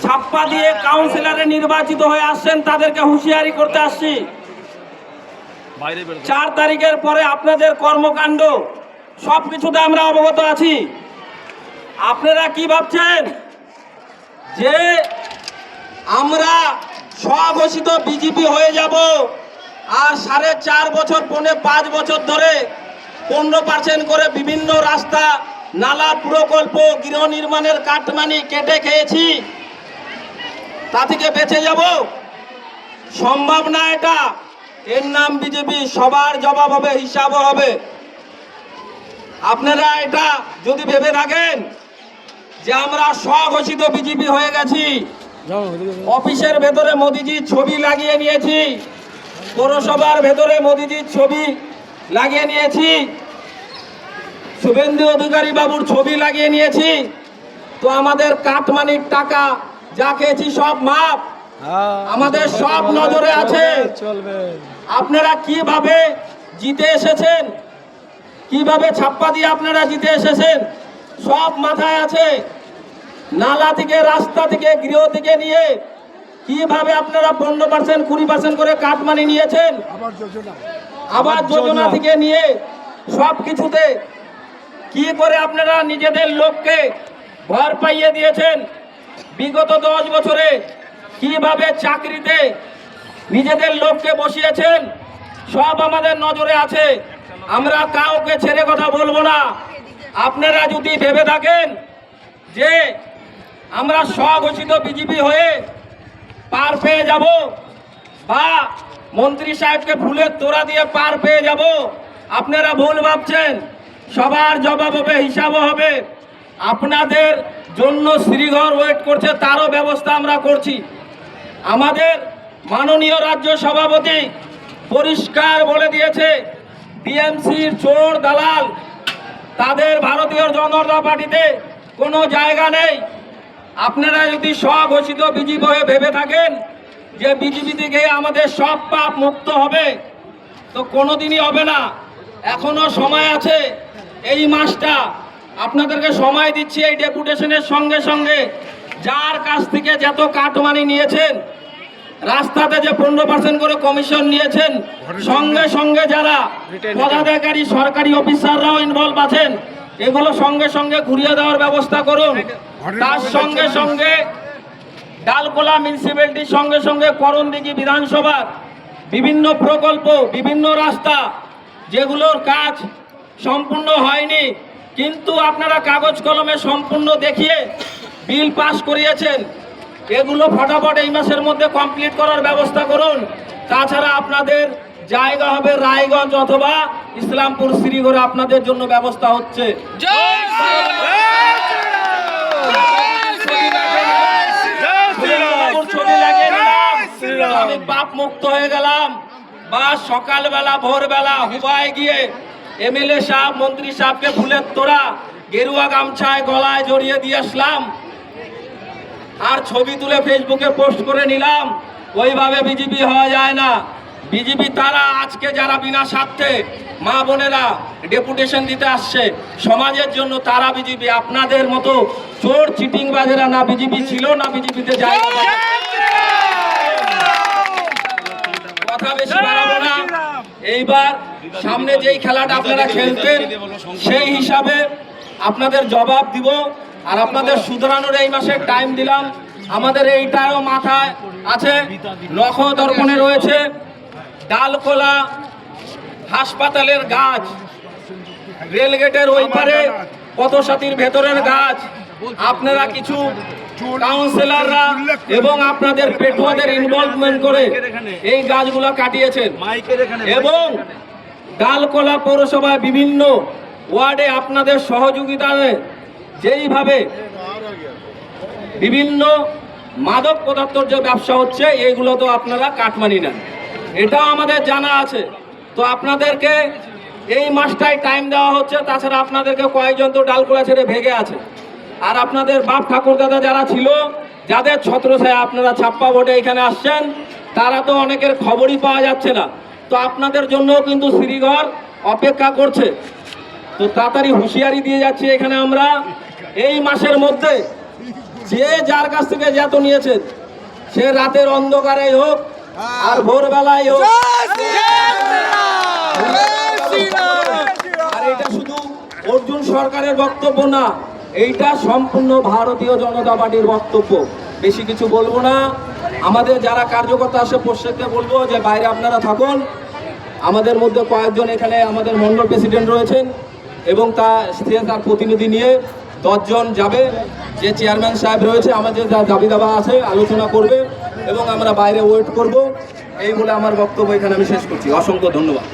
ছাপ্পা দিয়ে কাউন্সিলরে নির্বাচিত হয়ে আসছেন, তাদেরকে হুঁশিয়ারি করতে আসছি। 4 তারিখের পরে আপনাদের কর্মকাণ্ড সবকিছুতে আমরা অবগত আছি। আপনারা কি ভাবছেন যে আমরা স্বঘোষিত বিজেপি হয়ে যাব আর 4.5 বছর 5 বছর ধরে 15% করে বিভিন্ন রাস্তা, নালা, প্রকল্প, গৃহ নির্মাণের কাটমানি কেটে খেয়েছি, তা থেকে বেঁচে যাব? সম্ভব না এটা। এর নাম বিজেপি। সবার জবাব হবে, হিসাবও হবে। আপনারা এটা যদি ভেবে থাকেন যে আমরা স্বঘোষিত বিজেপি হয়ে গেছি, অফিসের ভেতরে মোদিজির ছবি লাগিয়ে নিয়েছি, পৌরসভার ভেতরে মোদিজির ছবি লাগিয়ে নিয়েছি, শুভেন্দু অধিকারী বাবুর ছবি লাগিয়ে নিয়েছি, তো আমাদের কাটমানির টাকা যা খেয়েছি সব মাপ, আমাদের সব নজরে আছে। আপনারা কিভাবে জিতে এসেছেন, কিভাবে ছাপ্পা দিয়ে আপনারা জিতে এসেছেন, সব মাথায় আছে। নালা থেকে, রাস্তা থেকে, গৃহ থেকে নিয়ে কিভাবে আপনারা 15% 20% করে কাটমানি নিয়েছেন, আবাস যোজনা থেকে নিয়ে সব কিছুতে কি করে আপনারা নিজেদের লোককে ঘর পাইয়ে দিয়েছেন। বিগত 10 বছরে কিভাবে চাকরিতে নিজেদের লোককে বসিয়েছেন, সব আমাদের নজরে আছে। আমরা কাউকে ছেড়ে কথা বলবো না। আপনারা যদি ভেবে থাকেন যে আমরা স্বঘোষিত বিজেপি হয়ে পার পেয়ে যাব বা মন্ত্রী সাহেবকে ফুলের তোড়া দিয়ে পার পেয়ে যাব, আপনারা ভুল ভাবছেন। সবার জবাব হবে, হিসাবও হবে। আপনাদের জন্য শ্রীঘর ওয়েট করছে, তারও ব্যবস্থা আমরা করছি। আমাদের মাননীয় রাজ্য সভাপতি পরিষ্কার বলে দিয়েছে, টিএমসির চোর দালাল, তাদের ভারতীয় জনতা পার্টিতে কোনো জায়গা নেই। আপনারা যদি স্বঘোষিত বিজেপি হয়ে ভেবে থাকেন যে বিজেপি থেকে আমাদের সব পাপ মুক্ত হবে, তো কোনোদিনই হবে না। এখনো সময় আছে। এই মাসটা আপনাদেরকে সময় দিচ্ছি। এই ডেপুটেশনের সঙ্গে সঙ্গে যার কাছ থেকে যত কাটমানি নিয়েছেন, রাস্তাতে যে 15% করে কমিশন নিয়েছেন, সঙ্গে সঙ্গে যারা পদাধিকারী সরকারি অফিসাররাও ইনভলভ আছেন, এগুলো সঙ্গে সঙ্গে ঘুরিয়ে দেওয়ার ব্যবস্থা করুন। তার সঙ্গে সঙ্গে ডালকোলা মিউনিসিপ্যালিটির সঙ্গে সঙ্গে করণদিঘি বিধানসভার বিভিন্ন প্রকল্প, বিভিন্ন রাস্তা যেগুলোর কাজ সম্পূর্ণ হয়নি, কিন্তু আপনারা কাগজ কলমে সম্পূর্ণ দেখিয়ে বিল পাস করিয়েছেন, এগুলো ফটাফট এই মাসের মধ্যে কমপ্লিট করার ব্যবস্থা করুন। তাছাড়া আপনাদের জায়গা হবে রায়গঞ্জ অথবা ইসলামপুর, শ্রীগড়ে আপনাদের জন্য ব্যবস্থা হচ্ছে। ছবি লাগিয়ে নিলাম, আমি পাপ মুক্ত হয়ে গেলাম। বা সকালবেলা ভোরবেলা হুবায় গিয়ে এমএলএ সাহেব, মন্ত্রী সাহেবকে ফুলের তোড়া গেরুয়া গামছায় গলায় জড়িয়ে দিয়ে আসলাম, আর ছবি তুলে ফেসবুকে পোস্ট করে নিলাম। ওইভাবে বিজেপি হওয়া যায় না। বিজেপি তারা আজকে যারা বিনা স্বার্থে মা বোনেরা ডেপুটেশন দিতে আসছে সমাজের জন্য, তারা বিজেপি। আপনাদের মতো চোর চিটিংবাজেরা না বিজেপি ছিল, না বিজেপিতে যায়। কথা বেশি বাড়াবো না। এইবার সামনে যেই খেলাটা আপনারা খেলতেন, সেই হিসাবে আপনাদের জবাব দিব। আর আপনাদের শুধরানোর এই মাসে টাইম দিলাম। আমাদের এইটাও মাথায় আছে, নখ দর্পণে রয়েছে ডালকোলা হাসপাতালের গাছ, রেলগেটের ওই পারে পথসাথীর ভেতরের গাছ। আপনারা কিছু কাউন্সিলররা এবং আপনাদের পেটুয়াদের ইনভলভমেন্ট করে এই গাছগুলো কাটিয়েছেন, এবং ডালকোলা পৌরসভায় বিভিন্ন ওয়ার্ডে আপনাদের সহযোগিতায় যেইভাবে বিভিন্ন মাদক পদার্থের যে ব্যবসা হচ্ছে, এইগুলো তো আপনারা কাটমানি নেন, এটাও আমাদের জানা আছে। তো আপনাদেরকে এই মাসটাই টাইম দেওয়া হচ্ছে। তাছাড়া আপনাদেরকে কয়েকজন তো ডালকোলা ছেড়ে ভেগে আছে, আর আপনাদের বাপ ঠাকুর দাদা যারা ছিল, যাদের ছত্রছায়া আপনারা ছাপ্পা ভোটে এখানে আসছেন, তারা তো অনেকের খবরই পাওয়া যাচ্ছে না। তো আপনাদের জন্য কিন্তু শ্রীঘর অপেক্ষা করছে। তো তাড়াতাড়ি হুঁশিয়ারি দিয়ে যাচ্ছি, এখানে আমরা এই মাসের মধ্যে যে যার কাছ থেকে যত নিয়েছেন, সে রাতের অন্ধকারেই হোক আর ভোরবেলায় হোক, আর এটা শুধু অর্জুন সরকারের বক্তব্য না, এইটা সম্পূর্ণ ভারতীয় জনতা পার্টির বক্তব্য। বেশি কিছু বলবো না। আমাদের যারা কার্যকর্তা আসে প্রত্যেককে বলবো যে বাইরে আপনারা থাকুন। আমাদের মধ্যে কয়েকজন এখানে আমাদের মন্ডল প্রেসিডেন্ট রয়েছেন এবং তার প্রতিনিধি নিয়ে 10 জন যাবে। যে চেয়ারম্যান সাহেব রয়েছে, আমাদের যা দাবি দাবা আছে আলোচনা করবে এবং আমরা বাইরে ওয়েট করব। এই বলে আমার বক্তব্য এখানে আমি শেষ করছি। অসংখ্য ধন্যবাদ।